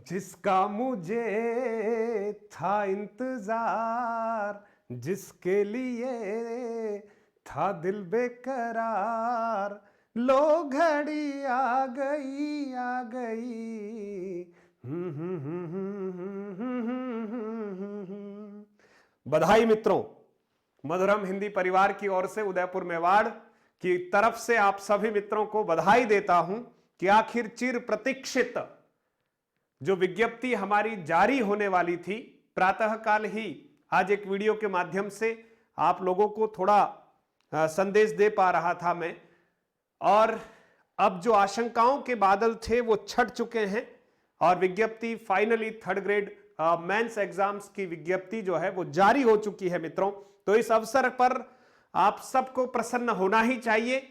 जिसका मुझे था इंतजार, जिसके लिए था दिल बेकरार, लो घड़ी आ गई आ गई। बधाई मित्रों, मधुरम हिंदी परिवार की ओर से उदयपुर मेवाड़ की तरफ से आप सभी मित्रों को बधाई देता हूं कि आखिर चिर प्रतीक्षित जो विज्ञप्ति हमारी जारी होने वाली थी, प्रातःकाल ही आज एक वीडियो के माध्यम से आप लोगों को थोड़ा संदेश दे पा रहा था मैं। और अब जो आशंकाओं के बादल थे वो छट चुके हैं और विज्ञप्ति finally third grade mains exams की विज्ञप्ति जो है वो जारी हो चुकी है मित्रों। तो इस अवसर पर आप सबको प्रसन्न होना ही चाहिए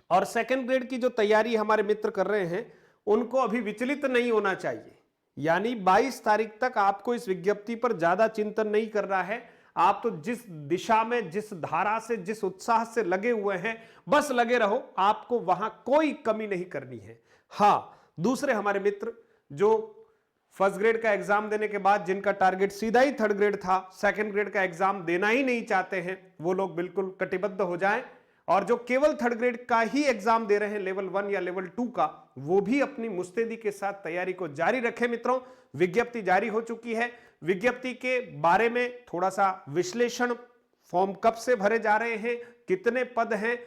और सेकंड ग्रेड की जो तैयारी हमारे मित्र कर रहे हैं उनको अभी विचलित नहीं होना चाहिए। यानी 22 तारीख तक आपको इस विज्ञप्ति पर ज्यादा चिंतन नहीं करना है। आप तो जिस दिशा में, जिस धारा से, जिस उत्साह से लगे हुए हैं, बस लगे रहो, आपको वहां कोई कमी नहीं करनी है। हाँ, दूसरे हमारे मित्र जो फर्स्ट ग्रेड का एग्जाम देने के बाद जिनका टारगेट सीधा ही थर्ड ग्रेड था, सेकंड ग्रेड का एग्जाम देना ही नहीं चाहते हैं, वो लोग बिल्कुल कटिबद्ध हो जाएं। और जो केवल थर्ड ग्रेड का ही एग्जाम दे रहे हैं, लेवल 1 या लेवल 2 का, वो भी अपनी मुस्तैदी के साथ तैयारी को जारी रखें मित्रों। विज्ञप्ति जारी हो चुकी है। विज्ञप्ति के बारे में थोड़ा सा विश्लेषण, फॉर्म कब से भरे जा रहे हैं, कितने पद हैं,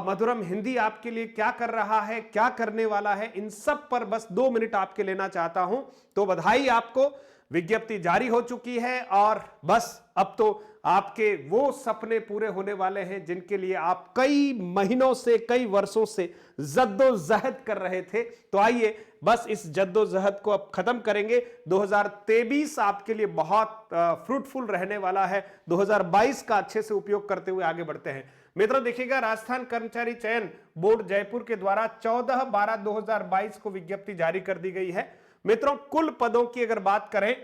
मधुरम हिंदी आपके लिए क्या कर रहा है, क्या करने वाला है, इन सब पर बस 2 मिनट आपके लेना चाहता हूं। तो बधाई आपको, विज्ञप्ति जारी हो चुकी है और बस अब तो आपके वो सपने पूरे होने वाले हैं जिनके लिए आप कई महीनों से, कई वर्षों से जद्दोजहद कर रहे थे। तो आइए बस इस जद्दोजहद को अब खत्म करेंगे। 2023 आपके लिए बहुत फ्रूटफुल रहने वाला है। 2022 का अच्छे से उपयोग करते हुए आगे बढ़ते हैं मित्रों। देखिएगा, राजस्थान कर्मचारी चयन बोर्ड जयपुर के द्वारा 14/12/2022 को विज्ञप्ति जारी कर दी गई है मित्रों। कुल पदों की अगर बात करें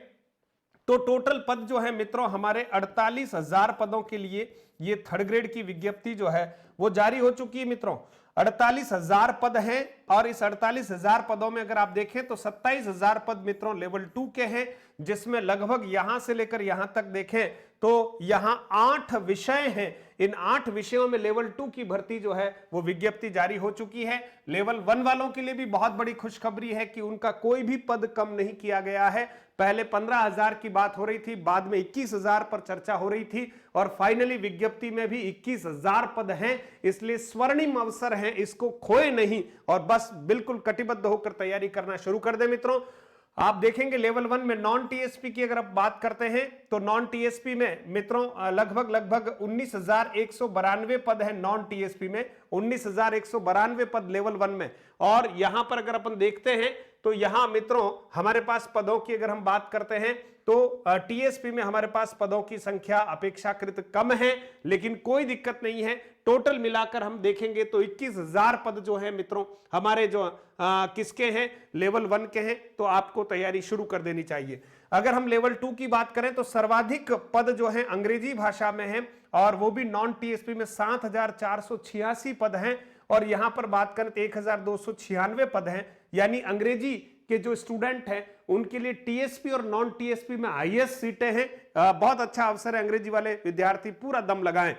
तो टोटल पद जो है मित्रों हमारे 48,000 पदों के लिए ये थर्ड ग्रेड की विज्ञप्ति जो है वो जारी हो चुकी है मित्रों। 48,000 पद हैं और इस 48,000 पदों में अगर आप देखें तो 27,000 पद मित्रों लेवल 2 के हैं, जिसमें लगभग यहां से लेकर यहां तक देखें तो यहां 8 विषय हैं। इन 8 विषयों में लेवल 2 की भर्ती जो है वो विज्ञप्ति जारी हो चुकी है। लेवल 1 वालों के लिए भी बहुत बड़ी खुशखबरी है कि उनका कोई भी पद कम नहीं किया गया है। पहले 15,000 की बात हो रही थी, बाद में 21,000 पर चर्चा हो रही थी और फाइनली विज्ञप्ति में भी 21,000 पद हैं। इसलिए स्वर्णिम अवसर है, इसको खोए नहीं और बस बिल्कुल कटिबद्ध होकर तैयारी करना शुरू कर दे मित्रों। आप देखेंगे लेवल 1 में नॉन टीएसपी की अगर आप बात करते हैं तो नॉन टीएसपी में मित्रों लगभग 19,192 पद है। नॉन टीएसपी में 19,192 पद लेवल 1 में। और यहां पर अगर अपन देखते हैं तो यहां मित्रों हमारे पास पदों की अगर हम बात करते हैं तो टीएसपी में हमारे पास पदों की संख्या अपेक्षाकृत कम है, लेकिन कोई दिक्कत नहीं है। टोटल मिलाकर हम देखेंगे तो 21,000 पद जो है मित्रों हमारे जो किसके हैं, लेवल 1 के हैं। तो आपको तैयारी शुरू कर देनी चाहिए। अगर हम लेवल 2 की बात करें तो सर्वाधिक पद जो है अंग्रेजी भाषा में है और वो भी नॉन टीएसपी में 7,486 पद हैं। और यहां पर बात करें तो 1,296 पद हैं। यानी अंग्रेजी के जो स्टूडेंट हैं उनके लिए टीएसपी और नॉन टीएसपी में हाईएस्ट सीटें हैं। बहुत अच्छा अवसर है, अंग्रेजी वाले विद्यार्थी पूरा दम लगाएं।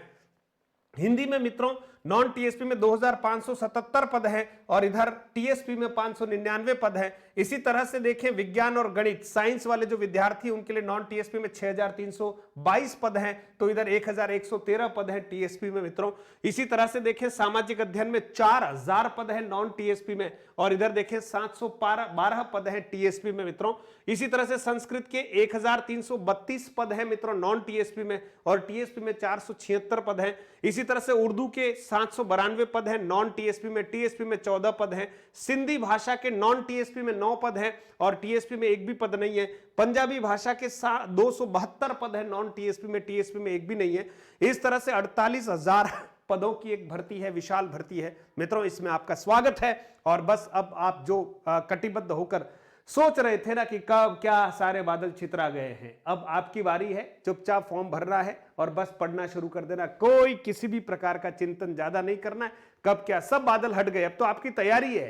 हिंदी में मित्रों नॉन टीएसपी में 2,577 पद हैं और इधर टीएसपी में 599 पद हैं। इसी तरह से देखें विज्ञान और गणित साइंस वाले जो विद्यार्थी उनके लिए नॉन टीएसपी में 6,322 पद हैं, तो इधर 1,113 पद हैं टीएसपी में मित्रों। इसी तरह से देखें सामाजिक अध्ययन में 4,000 पद हैं नॉन टीएसपी में और इधर देखें 712 पद हैं टीएसपी में मित्रों। इसी तरह से संस्कृत के 1,332 पद हैं मित्रों नॉन टीएसपी में और टीएसपी में 476 पद हैं। इसी तरह से उर्दू के 792 पद हैं नॉन टीएसपी में, टीएसपी में 14 पद हैं। सिंधी भाषा के नॉन टीएसपी में 9 पद हैं और टीएसपी में एक भी पद नहीं है। पंजाबी भाषा के 272 पद हैं नॉन टीएसपी में, टीएसपी में एक भी नहीं है। इस तरह से 48,000 पदों की एक भर्ती है, विशाल भर्ती है मित्रों। इसमें आपका स्वागत है और बस अब आप जो कटिबद्ध होकर सोच रहे थे ना कि कब क्या सारे बादल छितरा गए हैं, अब आपकी बारी है। चुपचाप फॉर्म भरना है और बस पढ़ना शुरू कर देना। कोई किसी भी प्रकार का चिंतन ज्यादा नहीं करना है, कब क्या सब बादल हट गए। अब तो आपकी तैयारी है,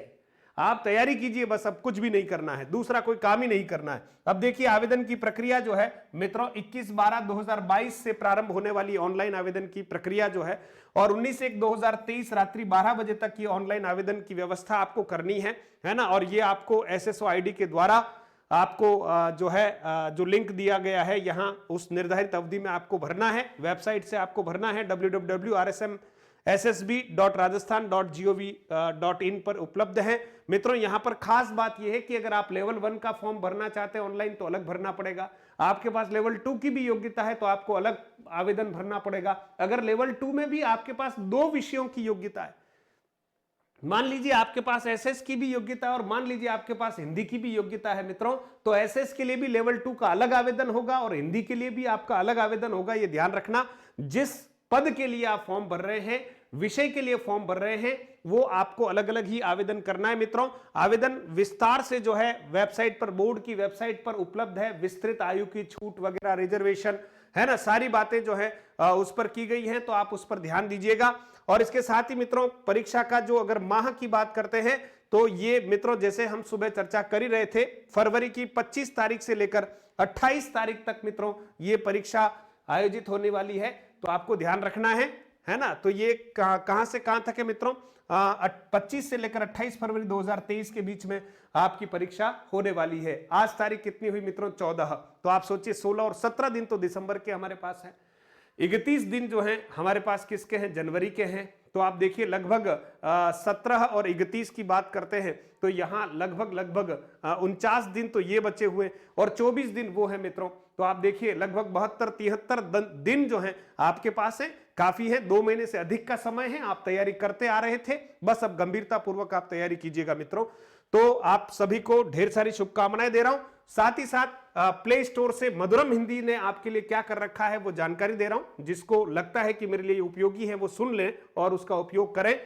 आप तैयारी कीजिए, बस अब कुछ भी नहीं करना है, दूसरा कोई काम ही नहीं करना है। अब देखिए आवेदन की प्रक्रिया जो है मित्रों 21/12/2022 से प्रारंभ होने वाली ऑनलाइन आवेदन की प्रक्रिया जो है, और 19/1/2023 रात्रि 12 बजे तक ये ऑनलाइन आवेदन की व्यवस्था आपको करनी है ना। और ये आपको SSO ID के द्वारा आपको जो है जो लिंक दिया गया है यहां उस निर्धारित अवधि में आपको भरना है, वेबसाइट से आपको भरना है, www.rsmssb.rajasthan.gov.in पर उपलब्ध है। मित्रों यहां पर खास बात यह है कि अगर आप लेवल 1 का फॉर्म भरना चाहते हैं ऑनलाइन तो अलग भरना पड़ेगा, आपके पास लेवल 2 की भी योग्यता है तो आपको अलग आवेदन भरना पड़ेगा। अगर लेवल 2 में भी आपके पास 2 विषयों की योग्यता है, मान लीजिए आपके पास SS की भी योग्यता है और मान लीजिए आपके पास हिंदी की भी योग्यता है मित्रों, तो SS के लिए भी लेवल 2 का अलग आवेदन होगा और हिंदी के लिए भी आपका अलग आवेदन होगा। यह ध्यान रखना, जिस पद के लिए आप फॉर्म भर रहे हैं, विषय के लिए फॉर्म भर रहे हैं, वो आपको अलग अलग ही आवेदन करना है। मित्रों आवेदन विस्तार से जो है वेबसाइट पर, बोर्ड की वेबसाइट पर उपलब्ध है, विस्तृत आयु की छूट वगैरह, रिजर्वेशन है ना, सारी बातें जो है उस पर की गई हैं, तो आप उस पर ध्यान दीजिएगा। और इसके साथ ही मित्रों परीक्षा का जो अगर माह की बात करते हैं तो ये मित्रों जैसे हम सुबह चर्चा कर ही रहे थे, फरवरी की 25 तारीख से लेकर 28 तारीख तक मित्रों ये परीक्षा आयोजित होने वाली है, तो आपको ध्यान रखना है ना। तो ये कहां से कहां तक है मित्रों, 25 से लेकर 28 फरवरी 2023 के बीच में आपकी परीक्षा होने वाली है। आज तारीख कितनी हुई मित्रों, 14, तो आप सोचिए 16 और 17 दिन तो दिसंबर के हमारे पास है, 31 दिन जो हैं हमारे पास किसके हैं, जनवरी के हैं। तो आप देखिए लगभग 17 और 31 की बात करते हैं तो यहां लगभग 49 दिन तो ये बचे हुए और 24 दिन वो है मित्रों। तो आप देखिए लगभग 72-73 दिन जो हैं आपके पास है, काफी है, 2 महीने से अधिक का समय है, आप तैयारी करते आ रहे थे, बस अब गंभीरता पूर्वक आप तैयारी कीजिएगा मित्रों। तो आप सभी को ढेर सारी शुभकामनाएं दे रहा हूं, साथ ही साथ प्ले स्टोर से मधुरम हिंदी ने आपके लिए क्या कर रखा है वो जानकारी दे रहा हूं, जिसको लगता है कि मेरे लिए उपयोगी है वो सुन लें और उसका उपयोग करें।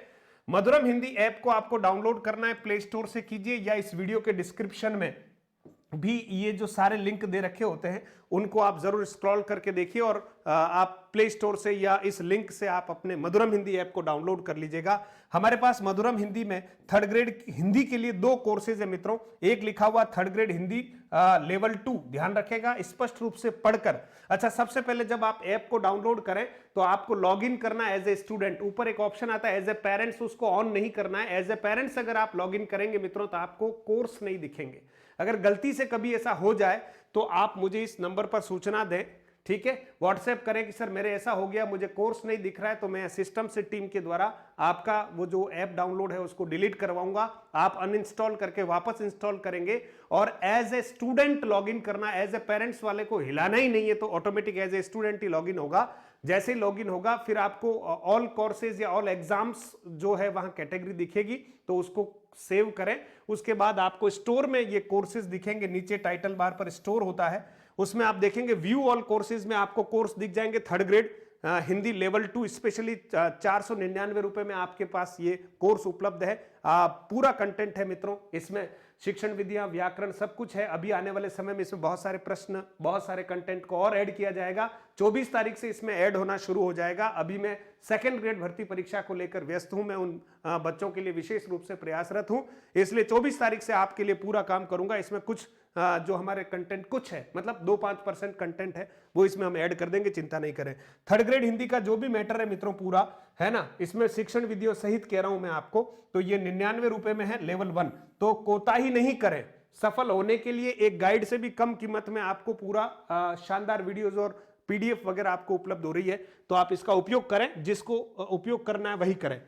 मधुरम हिंदी ऐप को आपको डाउनलोड करना है, प्ले स्टोर से कीजिए या इस वीडियो के डिस्क्रिप्शन में भी ये जो सारे लिंक दे रखे होते हैं उनको आप जरूर स्क्रॉल करके देखिए और आप प्ले स्टोर से या इस लिंक से आप अपने मधुरम हिंदी ऐप को डाउनलोड कर लीजिएगा। हमारे पास मधुरम हिंदी में 3rd ग्रेड हिंदी के लिए 2 कोर्सेज है मित्रों, एक लिखा हुआ 3rd ग्रेड हिंदी लेवल 2, ध्यान रखेगा स्पष्ट रूप से पढ़कर। अच्छा, सबसे पहले जब आप ऐप को डाउनलोड करें तो आपको लॉग इन करना एज ए स्टूडेंट, ऊपर एक ऑप्शन आता है एज ए पेरेंट्स, उसको ऑन नहीं करना है। एज ए पेरेंट्स अगर आप लॉग इन करेंगे मित्रों तो आपको कोर्स नहीं दिखेंगे। अगर गलती से कभी ऐसा हो जाए तो आप मुझे इस नंबर पर सूचना दें, ठीक है, व्हाट्सएप करें कि सर मेरे ऐसा हो गया, मुझे कोर्स नहीं दिख रहा है, तो मैं सिस्टम से टीम के द्वारा आपका वो जो ऐप डाउनलोड है उसको डिलीट करवाऊंगा, आप अनइंस्टॉल करके वापस इंस्टॉल करेंगे और एज ए स्टूडेंट लॉगिन करना, एज ए पेरेंट्स वाले को हिलाना ही नहीं है, तो ऑटोमेटिक एज ए स्टूडेंट ही लॉगिन होगा। जैसे ही लॉगिन होगा फिर आपको ऑल कोर्सेज या ऑल एग्जाम्स जो है वहां कैटेगरी दिखेगी, तो उसको सेव करें। उसके बाद आपको स्टोर में ये कोर्सेज दिखेंगे, नीचे टाइटल बार पर स्टोर होता है, उसमें आप देखेंगे व्यू ऑल कोर्सेज में आपको कोर्स दिख जाएंगे। 3rd grade Hindi level 2 specially 499 रुपए में आपके पास ये कोर्स उपलब्ध है। पूरा कंटेंट है मित्रों, इसमें शिक्षण विधियां, व्याकरण सब कुछ है। अभी आने वाले समय में इसमें बहुत सारे प्रश्न, बहुत सारे कंटेंट को और ऐड किया जाएगा। 24 तारीख से इसमें ऐड होना शुरू हो जाएगा। अभी मैं 2nd ग्रेड भर्ती परीक्षा को लेकर व्यस्त हूं, मैं उन बच्चों के लिए विशेष रूप से प्रयासरत हूं, इसलिए 24 तारीख से आपके लिए पूरा काम करूंगा। इसमें कुछ जो हमारे कंटेंट कुछ है, मतलब 2-5% कंटेंट है वो इसमें हम ऐड कर देंगे, चिंता नहीं करें। 3rd ग्रेड हिंदी का जो भी मैटर है मित्रों पूरा है ना, इसमें शिक्षण विधियों सहित कह रहा हूं मैं आपको, तो ये 99 रुपए में है लेवल 1। तो कोताही नहीं करें, सफल होने के लिए एक गाइड से भी कम कीमत में आपको पूरा शानदार वीडियोज और PDF वगैरह आपको उपलब्ध हो रही है, तो आप इसका उपयोग करें, जिसको उपयोग करना है वही करें।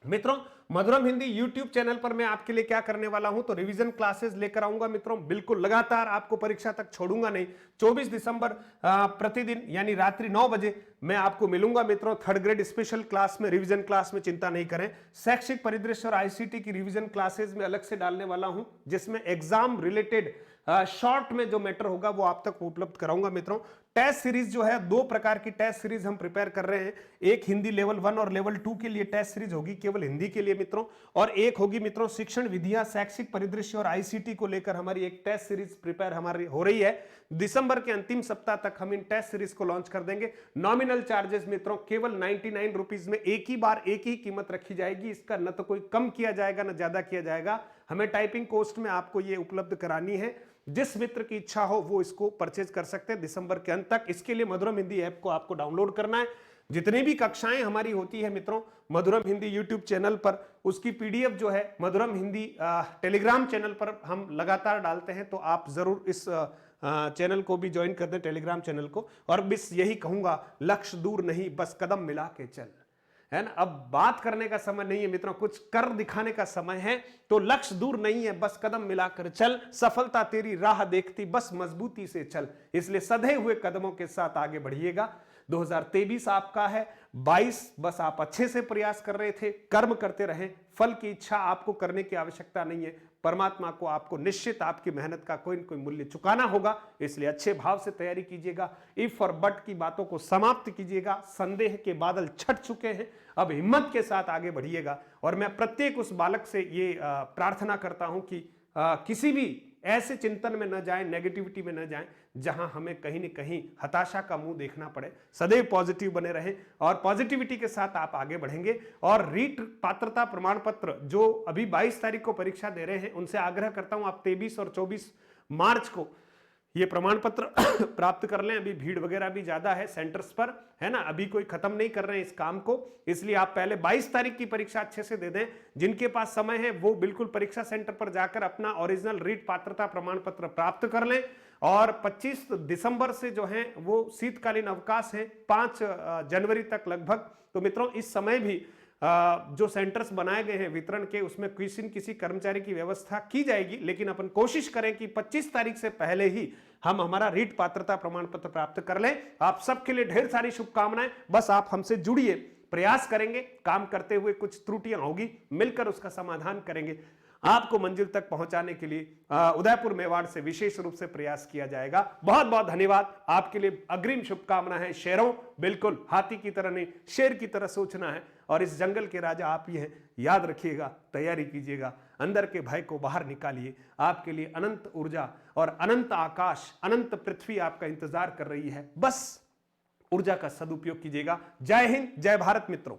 मित्रों मधुरम हिंदी YouTube चैनल पर मैं आपके लिए क्या करने वाला हूं, तो रिवीजन क्लासेस लेकर आऊंगा मित्रों, बिल्कुल लगातार, आपको परीक्षा तक छोड़ूंगा नहीं। 24 दिसंबर प्रतिदिन यानी रात्रि 9 बजे मैं आपको मिलूंगा मित्रों 3rd ग्रेड स्पेशल क्लास में, रिवीजन क्लास में, चिंता नहीं करें। शैक्षिक परिदृश्य और ICT की रिवीजन क्लासेस में अलग से डालने वाला हूं, जिसमें एग्जाम रिलेटेड शॉर्ट में जो मैटर होगा वो आप तक उपलब्ध कराऊंगा मित्रों। टेस्ट सीरीज जो है, 2 प्रकार की टेस्ट सीरीज हम प्रिपेयर कर रहे हैं। एक हिंदी लेवल 1 और लेवल 2 के लिए टेस्ट सीरीज होगी केवल हिंदी के लिए मित्रों, और एक होगी मित्रों शिक्षण विधियां, शैक्षिक परिदृश्य और आईसीटी को लेकर हमारी एक टेस्ट सीरीज प्रिपेयर हमारी हो रही है। दिसंबर के अंतिम सप्ताह तक हम इन टेस्ट सीरीज को लॉन्च कर देंगे। नॉमिनल चार्जेस मित्रों केवल 99 रुपीज में एक ही बार एक ही कीमत रखी जाएगी। इसका न तो कोई कम किया जाएगा न ज्यादा किया जाएगा। हमें टाइपिंग कॉस्ट में आपको ये उपलब्ध करानी है। जिस मित्र की इच्छा हो वो इसको परचेज कर सकते हैं दिसंबर के अंत तक। इसके लिए मधुरम हिंदी ऐप को आपको डाउनलोड करना है। जितनी भी कक्षाएं हमारी होती है मित्रों मधुरम हिंदी यूट्यूब चैनल पर, उसकी पीडीएफ जो है मधुरम हिंदी टेलीग्राम चैनल पर हम लगातार डालते हैं, तो आप जरूर इस चैनल को भी ज्वाइन कर दें, टेलीग्राम चैनल को। और बस यही कहूंगा, लक्ष्य दूर नहीं बस कदम मिला के चल, है ना। अब बात करने का समय नहीं है मित्रों, कुछ कर दिखाने का समय है। तो लक्ष्य दूर नहीं है बस कदम मिलाकर चल, सफलता तेरी राह देखती बस मजबूती से चल। इसलिए सधे हुए कदमों के साथ आगे बढ़िएगा। 2023 आपका है, 22 बस आप अच्छे से प्रयास कर रहे थे, कर्म करते रहें। फल की इच्छा आपको करने की आवश्यकता नहीं है, परमात्मा को आपको निश्चित आपकी मेहनत का कोई न कोई मूल्य चुकाना होगा। इसलिए अच्छे भाव से तैयारी कीजिएगा। इफ और बट की बातों को समाप्त कीजिएगा। संदेह के बादल छट चुके हैं, अब हिम्मत के साथ आगे बढ़िएगा। और मैं प्रत्येक उस बालक से ये प्रार्थना करता हूं कि किसी भी ऐसे चिंतन में न जाएं, नेगेटिविटी में न जाएं, जहां हमें कहीं न कहीं हताशा का मुंह देखना पड़े। सदैव पॉजिटिव बने रहें और पॉजिटिविटी के साथ आप आगे बढ़ेंगे। और रीट पात्रता प्रमाण पत्र जो अभी 22 तारीख को परीक्षा दे रहे हैं, उनसे आग्रह करता हूं आप 23 और 24 मार्च को ये प्रमाण पत्र प्राप्त कर लें। अभी भीड़ वगैरह भी ज्यादा है सेंटर्स पर, है ना, अभी कोई खत्म नहीं कर रहे हैं इस काम को। इसलिए आप पहले 22 तारीख की परीक्षा अच्छे से दे दें। जिनके पास समय है वो बिल्कुल परीक्षा सेंटर पर जाकर अपना ओरिजिनल रीट पात्रता प्रमाण पत्र प्राप्त कर लें। और 25 दिसंबर से जो है वो शीतकालीन अवकाश है, 5 जनवरी तक लगभग। तो मित्रों इस समय भी जो सेंटर्स बनाए गए हैं वितरण के, उसमें किसी न किसी कर्मचारी की व्यवस्था की जाएगी। लेकिन अपन कोशिश करें कि 25 तारीख से पहले ही हम हमारा रीट पात्रता प्रमाण पत्र प्राप्त कर लें। आप सबके लिए ढेर सारी शुभकामनाएं। बस आप हमसे जुड़िए, प्रयास करेंगे, काम करते हुए कुछ त्रुटियां होगी, मिलकर उसका समाधान करेंगे। आपको मंजिल तक पहुंचाने के लिए उदयपुर मेवाड़ से विशेष रूप से प्रयास किया जाएगा। बहुत बहुत धन्यवाद। आपके लिए अग्रिम शुभकामना है। शेरों, बिल्कुल हाथी की तरह नहीं शेर की तरह सोचना है। और इस जंगल के राजा आप ही हैं, याद रखिएगा, तैयारी कीजिएगा, अंदर के भय को बाहर निकालिए। आपके लिए अनंत ऊर्जा और अनंत आकाश, अनंत पृथ्वी आपका इंतजार कर रही है। बस ऊर्जा का सदुपयोग कीजिएगा। जय हिंद, जय भारत मित्रों।